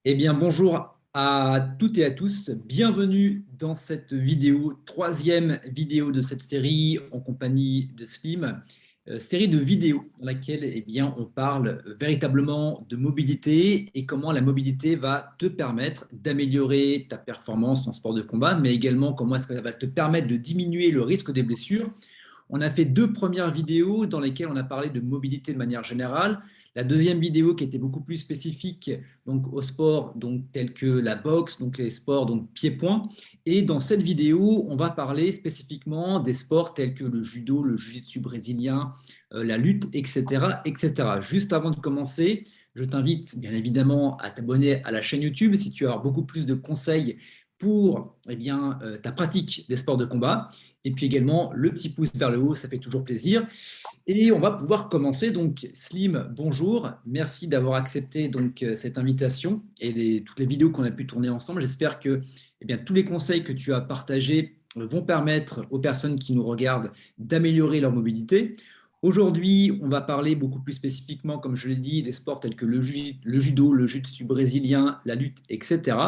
Eh bien, bonjour à toutes et à tous. Bienvenue dans cette vidéo, troisième vidéo de cette série en compagnie de Slim. Série de vidéos dans laquelle on parle véritablement de mobilité et comment la mobilité va te permettre d'améliorer ta performance en sport de combat, mais également comment est-ce que ça va te permettre de diminuer le risque des blessures. On a fait deux premières vidéos dans lesquelles on a parlé de mobilité de manière générale. La deuxième vidéo qui était beaucoup plus spécifique donc, aux sports tels que la boxe, donc les sports pied-point. Et dans cette vidéo, on va parler spécifiquement des sports tels que le judo, le jiu-jitsu brésilien, la lutte, etc., etc. Juste avant de commencer, je t'invite bien évidemment à t'abonner à la chaîne YouTube si tu as beaucoup plus de conseils pour ta pratique des sports de combat. Et puis également, le petit pouce vers le haut, ça fait toujours plaisir. Et on va pouvoir commencer. Donc, Slim, bonjour. Merci d'avoir accepté cette invitation et toutes les vidéos qu'on a pu tourner ensemble. J'espère que tous les conseils que tu as partagés vont permettre aux personnes qui nous regardent d'améliorer leur mobilité. Aujourd'hui, on va parler beaucoup plus spécifiquement, comme je l'ai dit, des sports tels que le judo, le jiu-jitsu brésilien, la lutte, etc.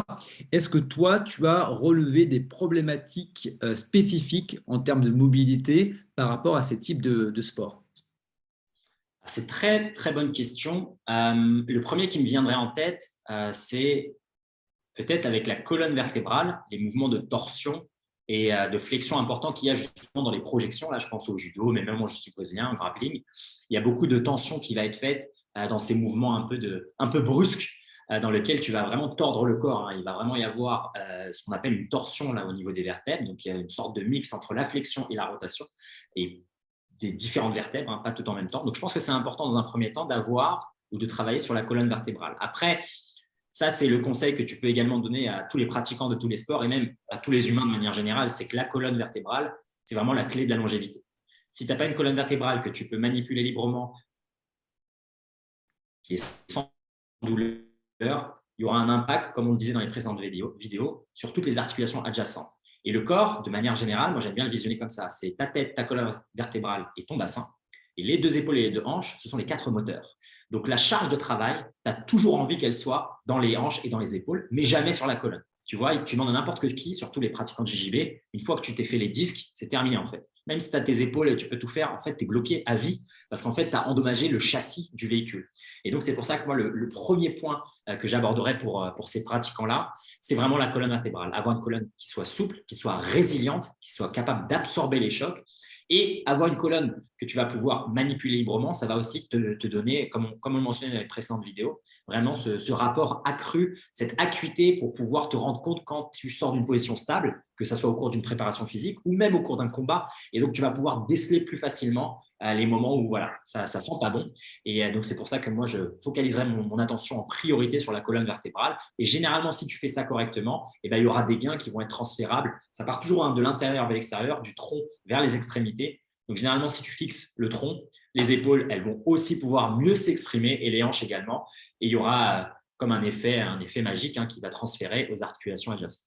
Est-ce que toi, tu as relevé des problématiques spécifiques en termes de mobilité par rapport à ces types de sports? C'est très, très bonne question. Le premier qui me viendrait en tête, c'est peut-être avec la colonne vertébrale, les mouvements de torsion et de flexion importants qu'il y a justement dans les projections. Là, je pense au judo, mais même au jiu-jitsu brésilien, au grappling. Il y a beaucoup de tension qui va être faite dans ces mouvements un peu brusques dans lesquels tu vas vraiment tordre le corps. Il va vraiment y avoir ce qu'on appelle une torsion là, au niveau des vertèbres. Donc, il y a une sorte de mix entre la flexion et la rotation. Et des différentes vertèbres, pas tout en même temps. Donc, je pense que c'est important dans un premier temps d'avoir ou de travailler sur la colonne vertébrale. Après, ça, c'est le conseil que tu peux également donner à tous les pratiquants de tous les sports et même à tous les humains de manière générale, c'est que la colonne vertébrale, c'est vraiment la clé de la longévité. Si tu n'as pas une colonne vertébrale que tu peux manipuler librement, qui est sans douleur, il y aura un impact, comme on le disait dans les précédentes vidéos, sur toutes les articulations adjacentes. Et le corps, de manière générale, moi j'aime bien le visionner comme ça, c'est ta tête, ta colonne vertébrale et ton bassin. Et les deux épaules et les deux hanches, ce sont les quatre moteurs. Donc la charge de travail, tu as toujours envie qu'elle soit dans les hanches et dans les épaules, mais jamais sur la colonne. Tu vois, tu demandes à n'importe qui, surtout les pratiquants de JJB, une fois que tu t'es fait les disques, c'est terminé en fait. Même si tu as tes épaules et tu peux tout faire, en fait, tu es bloqué à vie parce qu'en fait, tu as endommagé le châssis du véhicule. Et donc, c'est pour ça que moi, le premier point que j'aborderai pour ces pratiquants-là, c'est vraiment la colonne vertébrale. Avoir une colonne qui soit souple, qui soit résiliente, qui soit capable d'absorber les chocs. Et avoir une colonne que tu vas pouvoir manipuler librement, ça va aussi te donner, comme on le mentionnait dans les précédentes vidéos, vraiment ce rapport accru, cette acuité pour pouvoir te rendre compte quand tu sors d'une position stable, que ce soit au cours d'une préparation physique ou même au cours d'un combat. Et donc, tu vas pouvoir déceler plus facilement les moments où voilà, ça sent pas bon. Et donc, c'est pour ça que moi, je focaliserai mon attention en priorité sur la colonne vertébrale. Et généralement, si tu fais ça correctement, il y aura des gains qui vont être transférables. Ça part toujours de l'intérieur vers l'extérieur, du tronc vers les extrémités. Donc, généralement, si tu fixes le tronc, les épaules, elles vont aussi pouvoir mieux s'exprimer et les hanches également. Et il y aura comme un effet magique qui va transférer aux articulations adjacentes.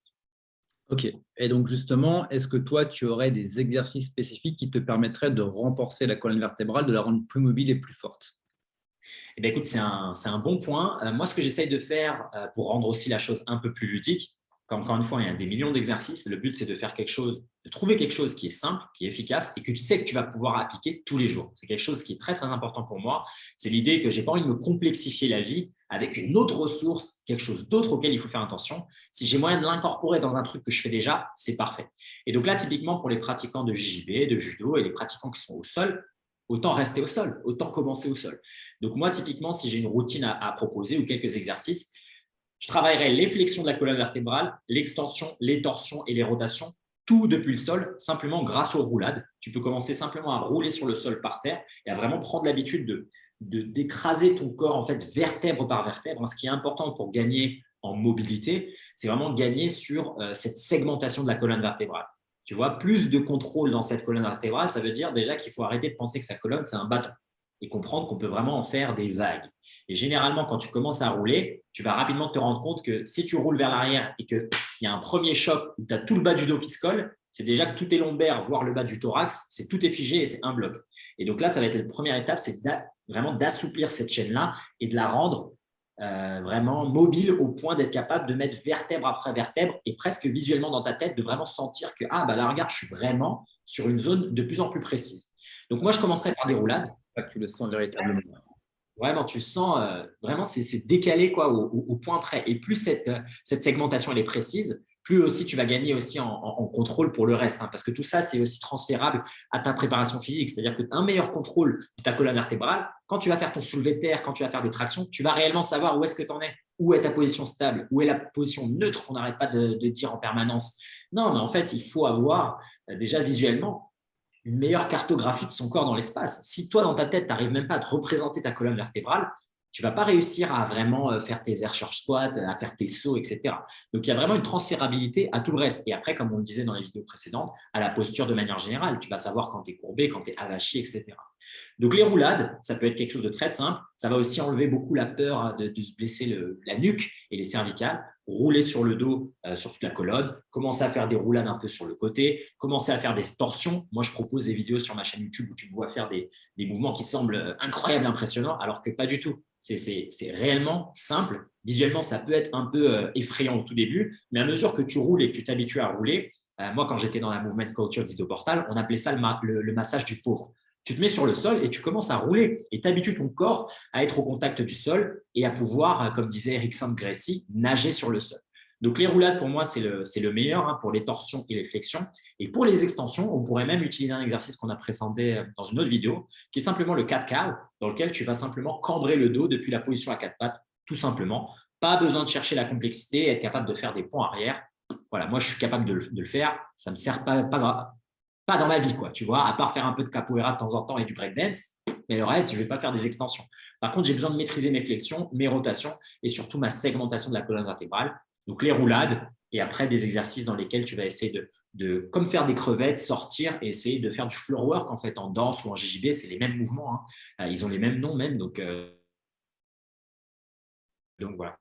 Ok. Et donc justement, est-ce que toi, tu aurais des exercices spécifiques qui te permettraient de renforcer la colonne vertébrale, de la rendre plus mobile et plus forte? Eh bien, écoute, c'est un bon point. Moi, ce que j'essaye de faire pour rendre aussi la chose un peu plus ludique, encore une fois, il y a des millions d'exercices. Le but, c'est de faire quelque chose, de trouver quelque chose qui est simple, qui est efficace et que tu sais que tu vas pouvoir appliquer tous les jours. C'est quelque chose qui est très, très important pour moi. C'est l'idée que je n'ai pas envie de me complexifier la vie avec une autre ressource, quelque chose d'autre auquel il faut faire attention. Si j'ai moyen de l'incorporer dans un truc que je fais déjà, c'est parfait. Et donc là, typiquement, pour les pratiquants de JJB, de judo et les pratiquants qui sont au sol, autant rester au sol, autant commencer au sol. Donc moi, typiquement, si j'ai une routine à proposer ou quelques exercices, je travaillerai les flexions de la colonne vertébrale, l'extension, les torsions et les rotations, tout depuis le sol, simplement grâce aux roulades. Tu peux commencer simplement à rouler sur le sol par terre et à vraiment prendre l'habitude d'écraser ton corps en fait vertèbre par vertèbre. Ce qui est important pour gagner en mobilité, c'est vraiment gagner sur cette segmentation de la colonne vertébrale. Tu vois, plus de contrôle dans cette colonne vertébrale, ça veut dire déjà qu'il faut arrêter de penser que sa colonne, c'est un bâton et comprendre qu'on peut vraiment en faire des vagues. Et généralement, quand tu commences à rouler, tu vas rapidement te rendre compte que si tu roules vers l'arrière et qu'il y a un premier choc où tu as tout le bas du dos qui se colle, c'est déjà que tout est lombaire, voire le bas du thorax, c'est tout est figé et c'est un bloc. Et donc là, ça va être la première étape, c'est vraiment d'assouplir cette chaîne-là et de la rendre vraiment mobile au point d'être capable de mettre vertèbre après vertèbre et presque visuellement dans ta tête, de vraiment sentir que, ah, bah là, regarde, je suis vraiment sur une zone de plus en plus précise. Donc, moi, je commencerai par des roulades. Pas que tu le sens véritablement. Vraiment, tu sens, vraiment, c'est décalé quoi, au point près. Et plus cette segmentation elle est précise, plus aussi tu vas gagner aussi en contrôle pour le reste. Hein, parce que tout ça, c'est aussi transférable à ta préparation physique. C'est-à-dire que un meilleur contrôle de ta colonne vertébrale, quand tu vas faire ton soulevé de terre, quand tu vas faire des tractions, tu vas réellement savoir où est-ce que tu en es, où est ta position stable, où est la position neutre qu'on n'arrête pas de dire en permanence. Non, mais en fait, il faut avoir déjà visuellement une meilleure cartographie de son corps dans l'espace. Si toi, dans ta tête, tu n'arrives même pas à te représenter ta colonne vertébrale, tu ne vas pas réussir à vraiment faire tes air church squats, à faire tes sauts, etc. Donc, il y a vraiment une transférabilité à tout le reste. Et après, comme on le disait dans les vidéos précédentes, à la posture de manière générale. Tu vas savoir quand tu es courbé, quand tu es avachi, etc. Donc, les roulades, ça peut être quelque chose de très simple. Ça va aussi enlever beaucoup la peur de se blesser la nuque et les cervicales. Rouler sur le dos, sur toute la colonne, commencer à faire des roulades un peu sur le côté, commencer à faire des torsions. Moi, je propose des vidéos sur ma chaîne YouTube où tu me vois faire des mouvements qui semblent incroyables, impressionnants, alors que pas du tout. C'est réellement simple. Visuellement, ça peut être un peu effrayant au tout début, mais à mesure que tu roules et que tu t'habitues à rouler, moi, quand j'étais dans la movement culture d'Ido Portal, on appelait ça le massage du pauvre. Tu te mets sur le sol et tu commences à rouler et tu habitues ton corps à être au contact du sol et à pouvoir, comme disait Rickson Gracie, nager sur le sol. Donc, les roulades, pour moi, c'est le meilleur hein, pour les torsions et les flexions. Et pour les extensions, on pourrait même utiliser un exercice qu'on a présenté dans une autre vidéo, qui est simplement le cat cow, dans lequel tu vas simplement cambrer le dos depuis la position à quatre pattes, tout simplement. Pas besoin de chercher la complexité, être capable de faire des ponts arrière. Voilà, moi, je suis capable de le faire. Ça ne me sert pas dans ma vie, quoi, tu vois, à part faire un peu de capoeira de temps en temps et du breakdance, mais le reste, je ne vais pas faire des extensions. Par contre, j'ai besoin de maîtriser mes flexions, mes rotations et surtout ma segmentation de la colonne vertébrale. Donc, les roulades et après des exercices dans lesquels tu vas essayer de comme faire des crevettes, sortir et essayer de faire du floor work en fait, en danse ou en JJB, c'est les mêmes mouvements. Hein. Ils ont les mêmes noms même, donc voilà.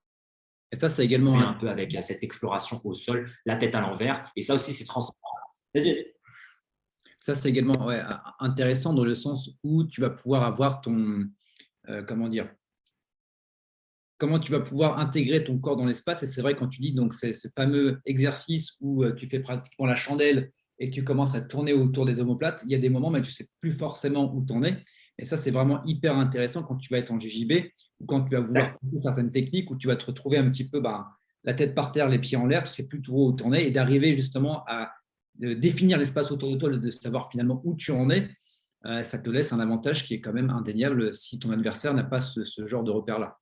Et ça, c'est également un peu avec cette exploration au sol, la tête à l'envers. Et ça aussi, c'est transparent. Ça, c'est également intéressant dans le sens où tu vas pouvoir avoir ton, comment tu vas pouvoir intégrer ton corps dans l'espace. Et c'est vrai, quand tu dis donc c'est ce fameux exercice où tu fais pratiquement la chandelle et que tu commences à tourner autour des omoplates, il y a des moments où tu ne sais plus forcément où tu en es. Et ça, c'est vraiment hyper intéressant quand tu vas être en JJB ou quand tu vas vouloir faire certaines techniques où tu vas te retrouver un petit peu la tête par terre, les pieds en l'air, tu ne sais plus trop où tu en es et d'arriver justement à définir l'espace autour de toi, de savoir finalement où tu en es. Ça te laisse un avantage qui est quand même indéniable si ton adversaire n'a pas ce genre de repère-là.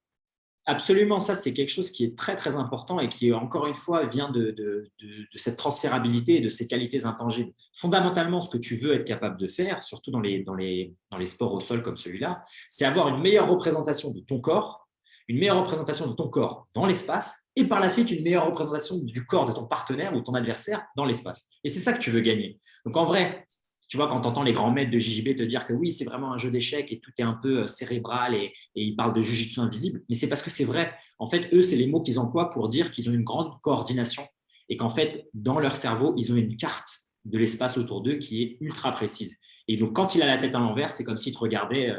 Absolument, ça c'est quelque chose qui est très très important et qui encore une fois vient de cette transférabilité et de ces qualités intangibles. Fondamentalement, ce que tu veux être capable de faire, surtout dans les sports au sol comme celui-là, c'est avoir une meilleure représentation de ton corps, une meilleure représentation de ton corps dans l'espace et par la suite une meilleure représentation du corps de ton partenaire ou ton adversaire dans l'espace. Et c'est ça que tu veux gagner. Donc en vrai, tu vois, quand tu entends les grands maîtres de JJB te dire que oui, c'est vraiment un jeu d'échecs et tout est un peu cérébral et ils parlent de jujitsu invisible, mais c'est parce que c'est vrai. En fait, eux, c'est les mots qu'ils emploient pour dire qu'ils ont une grande coordination et qu'en fait, dans leur cerveau, ils ont une carte de l'espace autour d'eux qui est ultra précise. Et donc, quand il a la tête à l'envers, c'est comme s'il te regardait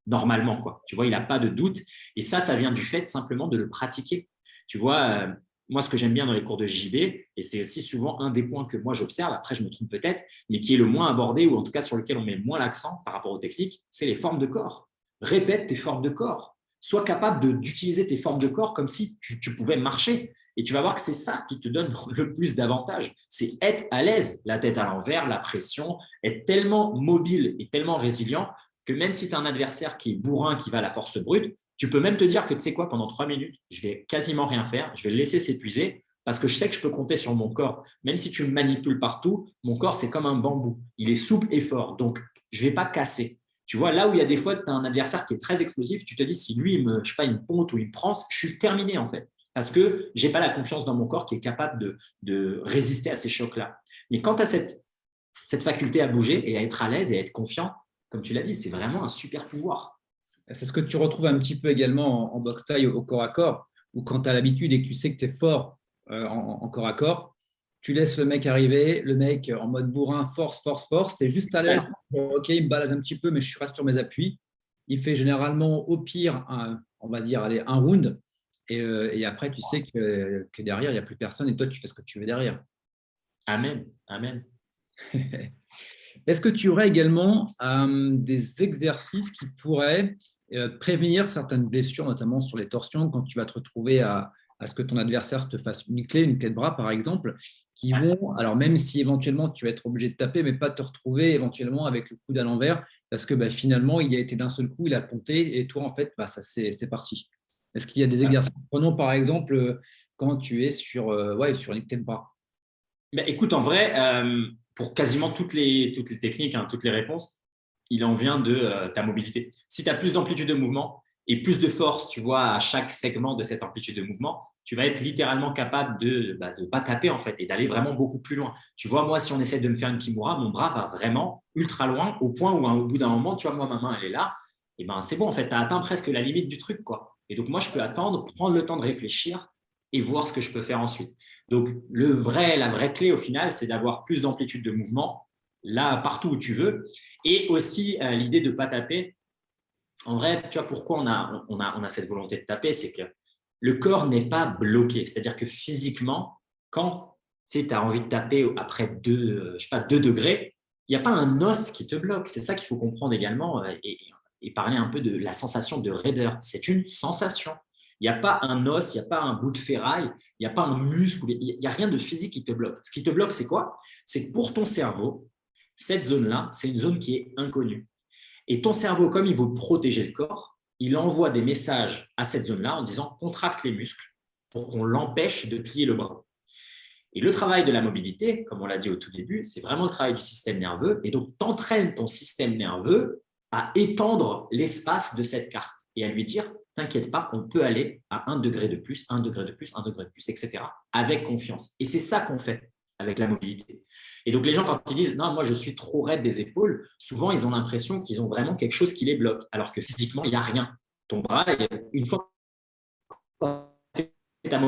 normalement, quoi. Tu vois, il n'a pas de doute. Et ça vient du fait simplement de le pratiquer. Tu vois, moi, ce que j'aime bien dans les cours de JB, et c'est aussi souvent un des points que moi j'observe, après je me trompe peut-être, mais qui est le moins abordé, ou en tout cas sur lequel on met moins l'accent par rapport aux techniques, c'est les formes de corps. Répète tes formes de corps. Sois capable d'utiliser tes formes de corps comme si tu pouvais marcher. Et tu vas voir que c'est ça qui te donne le plus d'avantages. C'est être à l'aise, la tête à l'envers, la pression, être tellement mobile et tellement résilient que même si tu as un adversaire qui est bourrin, qui va à la force brute, tu peux même te dire que tu sais quoi, pendant 3 minutes, je vais quasiment rien faire, je vais le laisser s'épuiser parce que je sais que je peux compter sur mon corps. Même si tu me manipules partout, mon corps, c'est comme un bambou. Il est souple et fort. Donc, je ne vais pas casser. Tu vois, là où il y a des fois, tu as un adversaire qui est très explosif, tu te dis, si lui, je sais pas, il me ponte ou il me prend, je suis terminé en fait. Parce que je n'ai pas la confiance dans mon corps qui est capable de résister à ces chocs-là. Mais quand tu as cette faculté à bouger et à être à l'aise et à être confiant, comme tu l'as dit, c'est vraiment un super pouvoir. C'est ce que tu retrouves un petit peu également en boxe thaï au corps à corps, où quand tu as l'habitude et que tu sais que tu es fort en corps à corps, tu laisses le mec arriver, le mec en mode bourrin, force, force, force, tu es juste à l'aise. Ok, il me balade un petit peu, mais je reste sur mes appuis. Il fait généralement au pire, on va dire, allez, un round. et après, tu sais que derrière, il n'y a plus personne et toi, tu fais ce que tu veux derrière. Amen, amen. Est-ce que tu aurais également des exercices qui pourraient prévenir certaines blessures, notamment sur les torsions, quand tu vas te retrouver à ce que ton adversaire te fasse une clé de bras par exemple, qui vont, alors même si éventuellement tu vas être obligé de taper, mais pas te retrouver éventuellement avec le coude à l'envers, parce que finalement il a été d'un seul coup, il a ponté, et toi en fait, ça c'est parti. Est-ce qu'il y a des exercices? Prenons par exemple quand tu es sur une clé de bras. Ben, écoute, en vrai, pour quasiment toutes les techniques, hein, toutes les réponses, il en vient de ta mobilité. Si tu as plus d'amplitude de mouvement et plus de force, tu vois, à chaque segment de cette amplitude de mouvement, tu vas être littéralement capable de pas taper en fait et d'aller vraiment beaucoup plus loin. Tu vois, moi, si on essaie de me faire une kimura, mon bras va vraiment ultra loin au point où au bout d'un moment, tu vois, moi, ma main, elle est là. Et ben, c'est bon, en fait, tu as atteint presque la limite du truc, quoi. Et donc, moi, je peux attendre, prendre le temps de réfléchir et voir ce que je peux faire ensuite. Donc, la vraie clé au final, c'est d'avoir plus d'amplitude de mouvement là, partout où tu veux. Et aussi, l'idée de ne pas taper. En vrai, tu vois, pourquoi on a cette volonté de taper, c'est que le corps n'est pas bloqué. C'est-à-dire que physiquement, quand tu as envie de taper après 2 degrés, il n'y a pas un os qui te bloque. C'est ça qu'il faut comprendre également et parler un peu de la sensation de raideur. C'est une sensation. Il n'y a pas un os, il n'y a pas un bout de ferraille, il n'y a pas un muscle, il n'y a rien de physique qui te bloque. Ce qui te bloque, c'est quoi? C'est que pour ton cerveau, cette zone-là, c'est une zone qui est inconnue. Et ton cerveau, comme il veut protéger le corps, il envoie des messages à cette zone-là en disant contracte les muscles pour qu'on l'empêche de plier le bras. Et le travail de la mobilité, comme on l'a dit au tout début, c'est vraiment le travail du système nerveux. Et donc, tu entraînes ton système nerveux à étendre l'espace de cette carte et à lui dire, t'inquiète pas, on peut aller à 1 degré de plus, 1 degré de plus, 1 degré de plus, etc. avec confiance. Et c'est ça qu'on fait avec la mobilité. Et donc, les gens, quand ils disent, non, moi, je suis trop raide des épaules, souvent, ils ont l'impression qu'ils ont vraiment quelque chose qui les bloque, alors que physiquement, il n'y a rien. Ton bras, une fois que tu as ta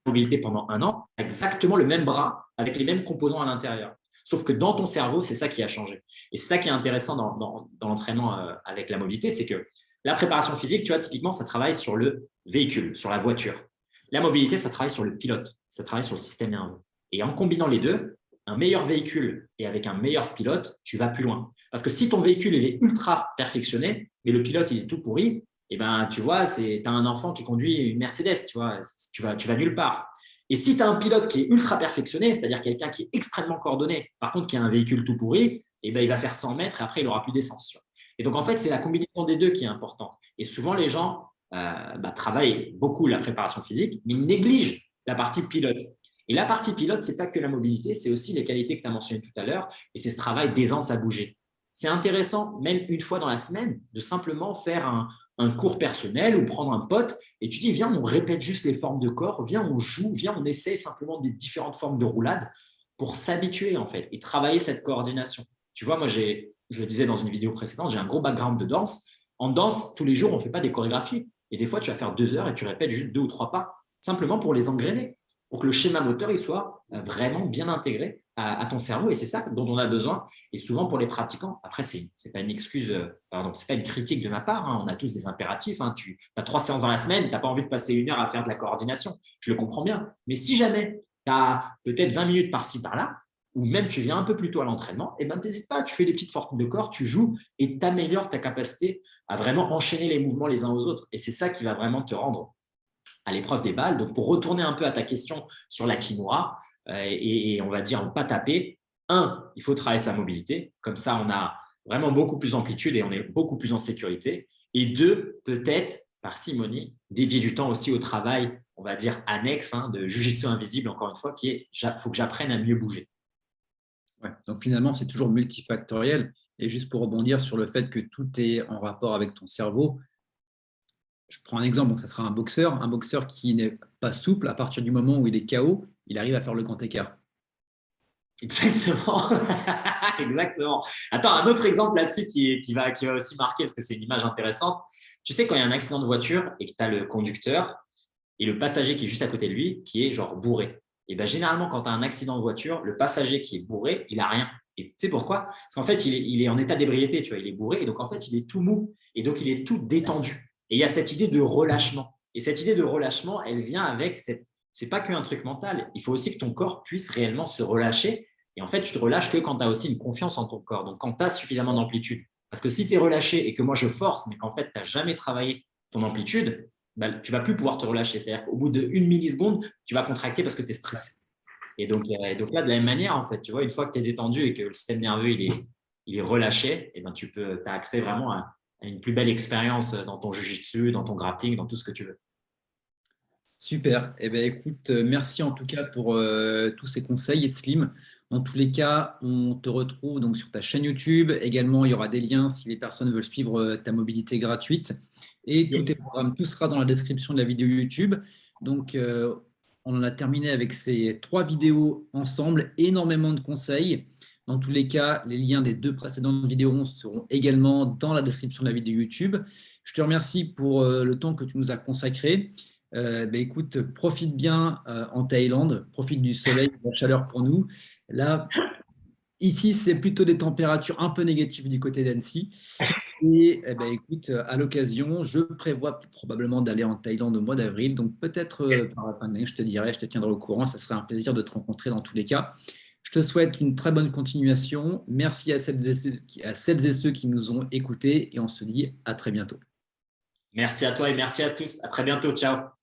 mobilité pendant 1 an, exactement le même bras avec les mêmes composants à l'intérieur. Sauf que dans ton cerveau, c'est ça qui a changé. Et c'est ça qui est intéressant dans l'entraînement avec la mobilité, c'est que la préparation physique, tu vois, typiquement, ça travaille sur le véhicule, sur la voiture. La mobilité, ça travaille sur le pilote, ça travaille sur le système nerveux. Et en combinant les deux, un meilleur véhicule et avec un meilleur pilote, tu vas plus loin. Parce que si ton véhicule il est ultra perfectionné, mais le pilote il est tout pourri, eh ben, tu vois, tu as un enfant qui conduit une Mercedes, tu vas nulle part. Et si tu as un pilote qui est ultra perfectionné, c'est-à-dire quelqu'un qui est extrêmement coordonné, par contre qui a un véhicule tout pourri, eh ben, il va faire 100 mètres et après il n'aura plus d'essence. Et donc en fait, c'est la combinaison des deux qui est importante. Et souvent, les gens travaillent beaucoup la préparation physique, mais ils négligent la partie pilote. Et la partie pilote, ce n'est pas que la mobilité, c'est aussi les qualités que tu as mentionnées tout à l'heure, et c'est ce travail d'aisance à bouger. C'est intéressant, même une fois dans la semaine, de simplement faire un cours personnel ou prendre un pote et tu dis, viens, on répète juste les formes de corps, viens, on joue, viens, on essaie simplement des différentes formes de roulade pour s'habituer en fait et travailler cette coordination. Tu vois, moi, je le disais dans une vidéo précédente, j'ai un gros background de danse. En danse, tous les jours, on ne fait pas des chorégraphies. Et des fois, tu vas faire 2 heures et tu répètes juste 2 ou 3 pas, simplement pour les engrainer, pour que le schéma moteur il soit vraiment bien intégré à ton cerveau. Et c'est ça dont on a besoin. Et souvent, pour les pratiquants, après, ce n'est pas une excuse, pardon, c'est pas une critique de ma part. Hein, on a tous des impératifs. Hein, tu as 3 séances dans la semaine, tu n'as pas envie de passer 1 heure à faire de la coordination. Je le comprends bien. Mais si jamais tu as peut-être 20 minutes par-ci, par-là, ou même tu viens un peu plus tôt à l'entraînement, et ben n'hésite pas, tu fais des petites formes de corps, tu joues et tu améliores ta capacité à vraiment enchaîner les mouvements les uns aux autres. Et c'est ça qui va vraiment te rendre à l'épreuve des balles. Donc, pour retourner un peu à ta question sur la quinoa, et on va dire ne pas taper, il faut travailler sa mobilité. Comme ça, on a vraiment beaucoup plus d'amplitude et on est beaucoup plus en sécurité. Et 2, peut-être, parcimonie, dédier du temps aussi au travail, on va dire, annexe de jiu-jitsu invisible, encore une fois, qui est il faut que j'apprenne à mieux bouger. Ouais. Donc finalement, c'est toujours multifactoriel. Et juste pour rebondir sur le fait que tout est en rapport avec ton cerveau, je prends un exemple, donc ça sera un boxeur qui n'est pas souple, à partir du moment où il est KO, il arrive à faire le grand écart. Exactement. Exactement. Attends, un autre exemple là-dessus qui va aussi marquer, parce que c'est une image intéressante. Tu sais, quand il y a un accident de voiture et que tu as le conducteur et le passager qui est juste à côté de lui, qui est genre bourré. Et ben, généralement, quand tu as un accident de voiture, le passager qui est bourré, il n'a rien. Et tu sais pourquoi? Parce qu'en fait, il est en état d'ébriété, tu vois, il est bourré, et donc en fait, il est tout mou, et donc il est tout détendu. Et il y a cette idée de relâchement. Et cette idée de relâchement, elle vient avec c'est pas qu'un truc mental. Il faut aussi que ton corps puisse réellement se relâcher. Et en fait, tu te relâches que quand tu as aussi une confiance en ton corps. Donc, quand tu as suffisamment d'amplitude. Parce que si tu es relâché et que moi je force, mais qu'en fait, tu n'as jamais travaillé ton amplitude, bah, tu vas plus pouvoir te relâcher. C'est-à-dire qu'au bout d'une milliseconde, tu vas contracter parce que tu es stressé. Et donc là, de la même manière, en fait, tu vois, une fois que tu es détendu et que le système nerveux il est relâché, et ben, tu as accès vraiment à une plus belle expérience dans ton jiu-jitsu, dans ton grappling, dans tout ce que tu veux. Super. Eh bien, écoute, merci en tout cas pour tous ces conseils, Slim. Dans tous les cas, on te retrouve donc sur ta chaîne YouTube. Également, il y aura des liens si les personnes veulent suivre ta mobilité gratuite. Et tous tes Yes. programmes, tout sera dans la description de la vidéo YouTube. Donc, on en a terminé avec ces 3 vidéos ensemble. Énormément de conseils. Dans tous les cas, les liens des 2 précédentes vidéos seront également dans la description de la vidéo YouTube. Je te remercie pour le temps que tu nous as consacré. Écoute, profite bien en Thaïlande, profite du soleil, de la chaleur pour nous. Là, ici, c'est plutôt des températures un peu négatives du côté d'Annecy. Et écoute, à l'occasion, je prévois probablement d'aller en Thaïlande au mois d'avril. Donc peut-être Yes. par la fin de l'année, je te dirai, je te tiendrai au courant. Ça serait un plaisir de te rencontrer dans tous les cas. Je te souhaite une très bonne continuation. Merci à celles et ceux qui nous ont écoutés et on se dit à très bientôt. Merci à toi et merci à tous. À très bientôt. Ciao.